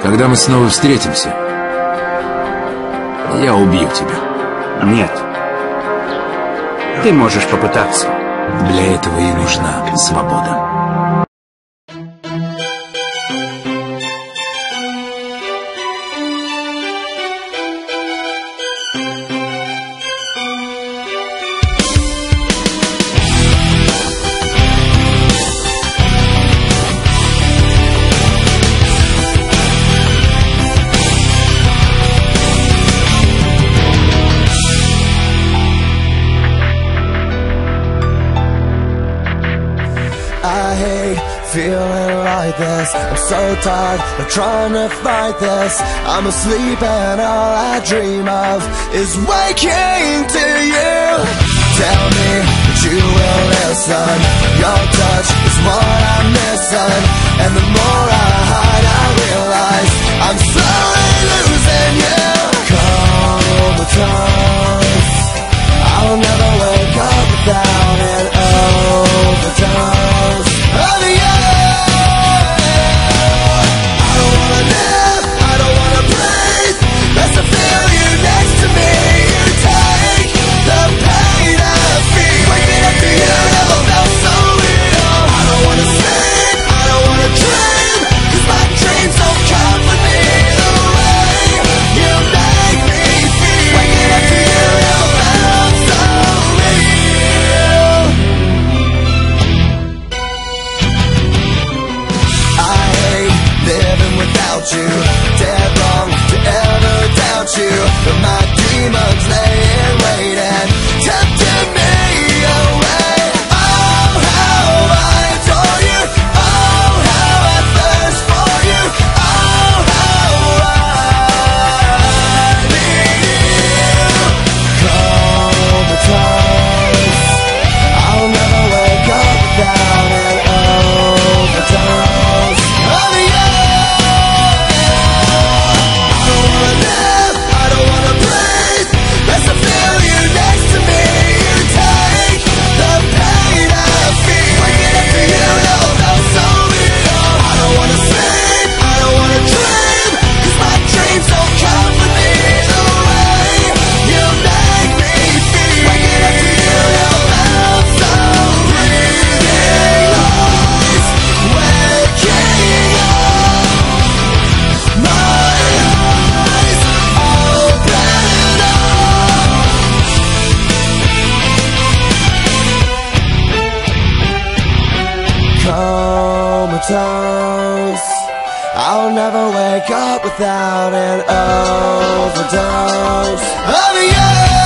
Когда мы снова встретимся, я убью тебя. Нет. Ты можешь попытаться. Для этого и нужна свобода. I hate feeling like this. I'm so tired of trying to fight this. I'm asleep and all I dream of is waking to you. Tell me that you will listen. Your touch is what I'm missing. And the more I hide, I realize I'm slowly losing you. Comatose. I'll never wake up without an overdose of you. I don't wanna live, I don't wanna breathe. Let's feel you next to me. You take the pain I feel. Waking up to you never felt so real. I don't wanna sleep, I don't wanna dream, 'cause my dreams don't comfort me the way you make me feel. Waking up to you never felt so real. I hate living without you. Dead wrong to ever doubt you. But my demons lay in wait and tempting me away. Oh, how I adore you. Oh, how I thirst for you. Oh, how I need you. Comatose. I'll never wake up without an overdose of you. I don't wanna live, I don't wanna breathe. Let's feel you next to me. You take the pain I feel. Waking up to you never felt so real. I don't wanna sleep, I don't wanna dream, 'cause my dreams don't comfort me the way you make me feel. Waking up to you never felt so real. Waking up, my eyes open up. Comatose. I'll never wake up without an overdose of you.